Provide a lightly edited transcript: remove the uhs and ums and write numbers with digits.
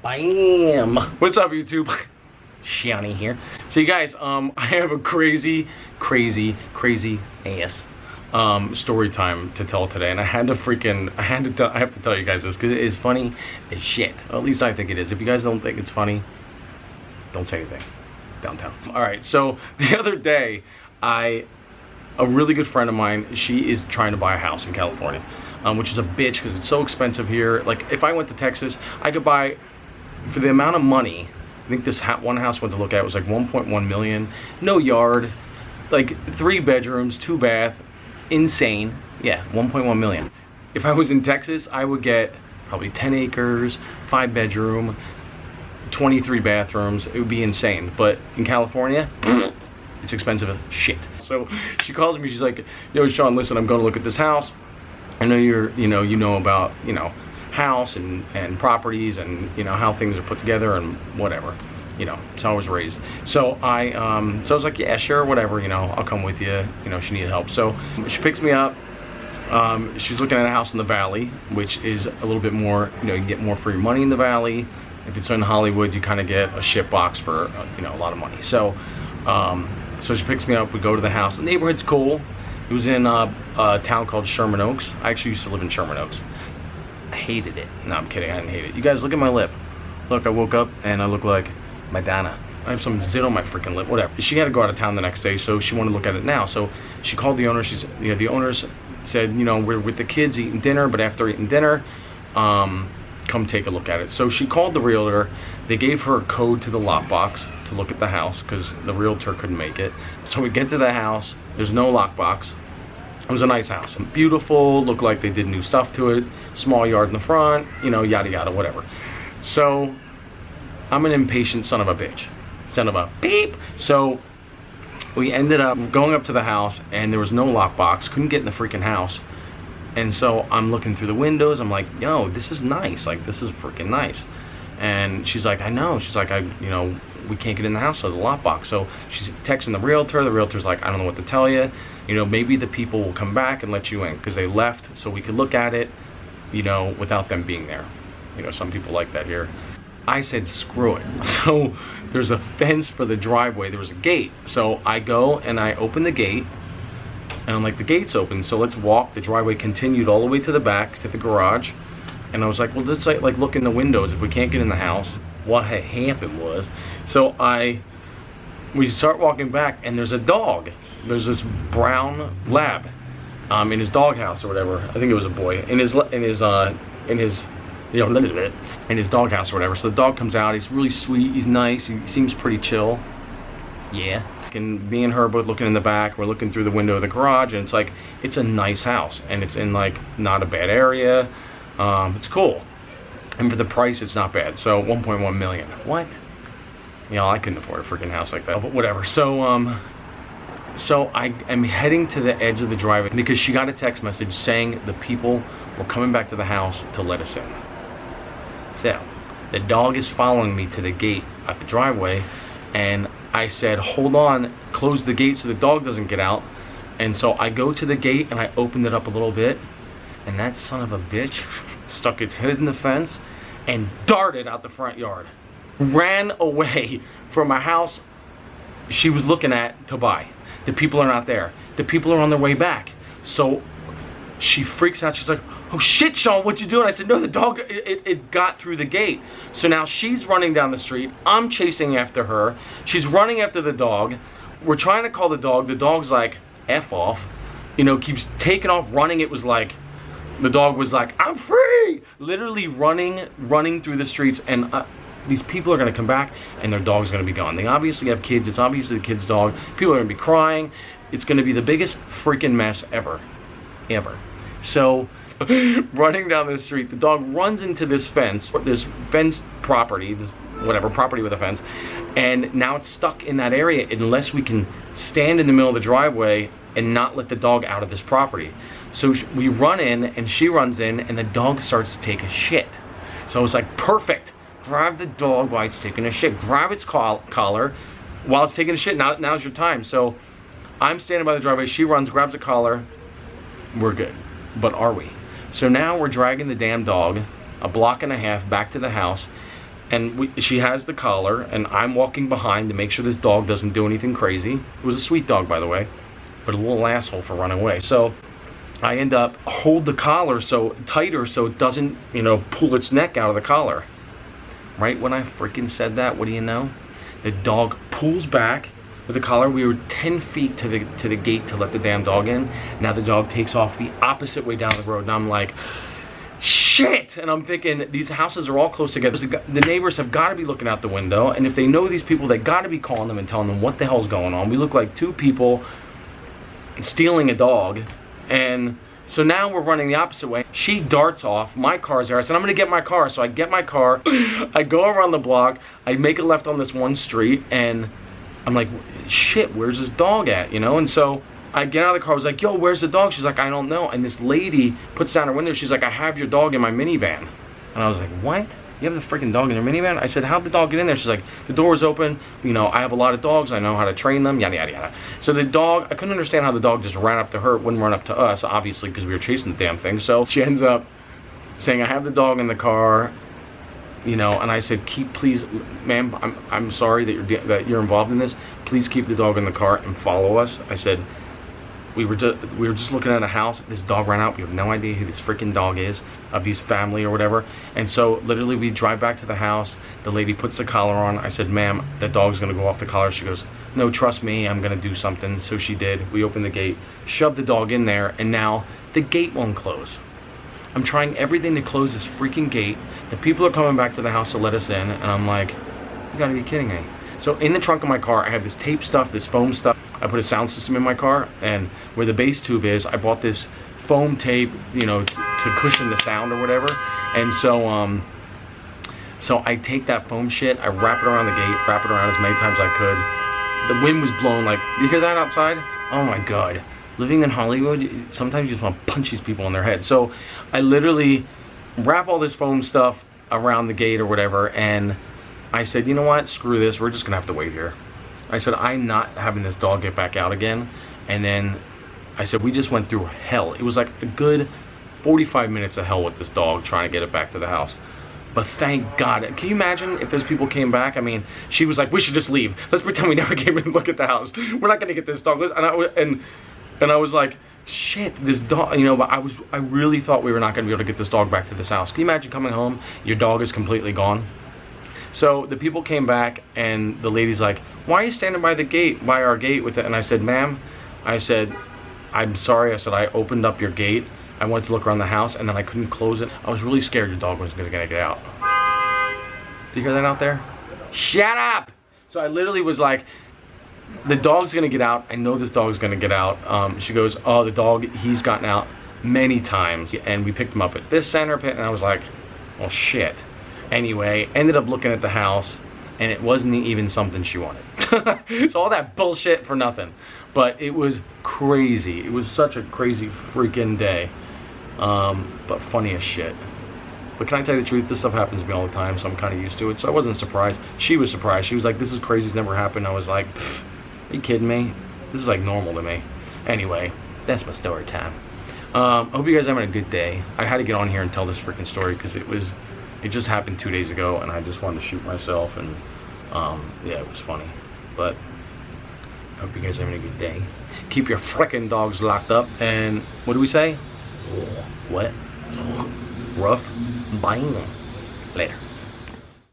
Bam! What's up, YouTube? Shani here. So you guys, I have a crazy ass story time to tell today, and I have to tell you guys this because it is funny as shit. Or at least I think it is. If you guys don't think it's funny, don't say anything. Downtown. All right. So the other day, a really good friend of mine, she is trying to buy a house in California, which is a bitch because it's so expensive here. Like if I went to Texas, I could buy for the amount of money. I think this one house went to look at was like 1.1 million, no yard, like 3 bedrooms, 2 bath, insane. Yeah, 1.1 million. If I was in Texas, I would get probably 10 acres, 5 bedroom, 23 bathrooms. It would be insane. But in California, it's expensive as shit. So she calls me, she's like, yo, Sean, listen, I'm going to look at this house. I know you know about, house and properties and how things are put together and whatever, so I was raised. So I was like, yeah, sure, whatever, I'll come with you. She needed help, so she picks me up. She's looking at a house in the valley, which is a little bit more, you can get more for your money in the valley. If it's in Hollywood, you kind of get a shit box for a lot of money. So so she picks me up, we go to the house. The neighborhood's cool. It was in a town called Sherman Oaks. I actually used to live in Sherman Oaks. I hated it. No, I'm kidding, I didn't hate it. You guys, look at my lip. Look, I woke up and I look like Madonna. I have some zit on my freaking lip, whatever. She had to go out of town the next day, so she wanted to look at it now. So she called the owner. The owners said, we're with the kids eating dinner, but after eating dinner, come take a look at it. So she called the realtor. They gave her a code to the lockbox to look at the house because the realtor couldn't make it. So we get to the house. There's no lockbox. It was a nice house, beautiful, looked like they did new stuff to it, small yard in the front, yada yada, whatever. So I'm an impatient son of a bitch, son of a beep. So we ended up going up to the house and there was no lockbox, couldn't get in the freaking house. And so I'm looking through the windows, I'm like, yo, this is nice, like this is freaking nice. And she's like, I know. She's like, we can't get in the house, so the lockbox. So she's texting the realtor's like, I don't know what to tell you. Maybe the people will come back and let you in because they left so we could look at it, without them being there. Some people like that here. I said, screw it. So there's a fence for the driveway. There was a gate. So I go and I open the gate and I'm like, the gate's open, so let's walk. The driveway continued all the way to the back, to the garage. And I was like, well, let's like look in the windows. If we can't get in the house, what had happened was, so we start walking back and there's a dog. There's this brown lab in his doghouse or whatever. I think it was a boy in his doghouse or whatever. So the dog comes out. He's really sweet. He's nice. He seems pretty chill. Yeah. And me and her both looking in the back. We're looking through the window of the garage, and it's like it's a nice house, and it's in like not a bad area. It's cool, and for the price, it's not bad. So 1.1 million. What? I couldn't afford a freaking house like that. But whatever. So I am heading to the edge of the driveway because she got a text message saying the people were coming back to the house to let us in. So the dog is following me to the gate at the driveway, and I said, hold on, close the gate so the dog doesn't get out. And so I go to the gate and I opened it up a little bit, and that son of a bitch stuck its head in the fence and darted out the front yard. Ran away from a house she was looking at to buy. The people are not there. The people are on their way back. So she freaks out. She's like, oh shit, Sean, what you doing? I said, no, the dog, it got through the gate. So now she's running down the street. I'm chasing after her. She's running after the dog. We're trying to call the dog. The dog's like, F off. Keeps taking off, running. It was like, the dog was like, I'm free. Literally running through the streets, and these people are gonna come back and their dog's gonna be gone. They obviously have kids. It's obviously the kid's dog. People are gonna be crying. It's gonna be the biggest freaking mess ever. So running down the street, the dog runs into this fence property, this whatever property with a fence, and now it's stuck in that area unless we can stand in the middle of the driveway and not let the dog out of this property. So we run in and she runs in and the dog starts to take a shit. So I was like, perfect. Grab the dog while it's taking a shit. Grab its collar while it's taking a shit. Now's your time. So I'm standing by the driveway. She runs, grabs a collar. We're good. But are we? So now we're dragging the damn dog a block and a half back to the house. and she has the collar, and I'm walking behind to make sure this dog doesn't do anything crazy. It was a sweet dog, by the way, but a little asshole for running away. So I end up hold the collar so tighter so it doesn't, you know, pull its neck out of the collar. Right when I freaking said that, what do you know? The dog pulls back with the collar. We were 10 feet to the gate to let the damn dog in. Now the dog takes off the opposite way down the road, and I'm like, shit! And I'm thinking, these houses are all close together. The neighbors have got to be looking out the window, and if they know these people, they got to be calling them and telling them what the hell's going on. We look like two people stealing a dog, and so now we're running the opposite way. She darts off, my car's there. I said, I'm gonna get my car. So I get my car, I go around the block, I make a left on this one street, and I'm like, shit, where's this dog at, you know? And so I get out of the car, I was like, yo, where's the dog? She's like, I don't know. And this lady puts down her window, she's like, I have your dog in my minivan. And I was like, what? You have the freaking dog in your minivan? I said, how'd the dog get in there? She's like, the door was open, you know, I have a lot of dogs, I know how to train them, yada, yada, yada. So the dog, I couldn't understand how the dog just ran up to her, wouldn't run up to us, obviously, because we were chasing the damn thing. So she ends up saying, I have the dog in the car, you know, and I said, please, ma'am, I'm sorry that you're involved in this. Please keep the dog in the car and follow us. I said, we were just looking at a house. This dog ran out. We have no idea who this freaking dog is, of his family or whatever. And so literally we drive back to the house. The lady puts the collar on. I said, ma'am, the dog's gonna go off the collar. She goes, no, trust me, I'm gonna do something. So she did. We opened the gate, shoved the dog in there, and now the gate won't close. I'm trying everything to close this freaking gate. The people are coming back to the house to let us in, and I'm like, you gotta be kidding me. So in the trunk of my car, I have this tape stuff, this foam stuff. I put a sound system in my car, and where the bass tube is, I bought this foam tape, you know, to cushion the sound or whatever. And so, so I take that foam shit, I wrap it around the gate, wrap it around as many times as I could. The wind was blowing like, you hear that outside? Oh my God. Living in Hollywood, sometimes you just want to punch these people in their head. So I literally wrap all this foam stuff around the gate or whatever, and I said, you know what, screw this, we're just gonna have to wait here. I said, I'm not having this dog get back out again. And then I said, we just went through hell. It was like a good 45 minutes of hell with this dog trying to get it back to the house. But thank God. Can you imagine if those people came back? I mean, she was like, we should just leave. Let's pretend we never came in and look at the house. We're not gonna get this dog. And I was like, shit, this dog, you know, but I really thought we were not gonna be able to get this dog back to this house. Can you imagine coming home, your dog is completely gone? So the people came back, and the lady's like, why are you standing by the gate, by our gate with it? And I said, ma'am, I said, I'm sorry. I said, I opened up your gate. I wanted to look around the house, and then I couldn't close it. I was really scared your dog was gonna get out. Do you hear that out there? Shut up! So I literally was like, the dog's gonna get out. I know this dog's gonna get out. She goes, oh, the dog, he's gotten out many times. And we picked him up at this center pit, and I was like, well, shit. Anyway, ended up looking at the house, and it wasn't even something she wanted. So all that bullshit for nothing. But it was crazy. It was such a crazy freaking day. But funny as shit. But can I tell you the truth? This stuff happens to me all the time, so I'm kind of used to it. So I wasn't surprised. She was surprised. She was like, this is crazy. It's never happened. I was like, are you kidding me? This is like normal to me. Anyway, that's my story time. I hope you guys are having a good day. I had to get on here and tell this freaking story because it just happened 2 days ago, and I just wanted to shoot myself, and yeah, it was funny. But I hope you guys are having a good day. Keep your frickin' dogs locked up, and what do we say? What? Rough? Bye. Later.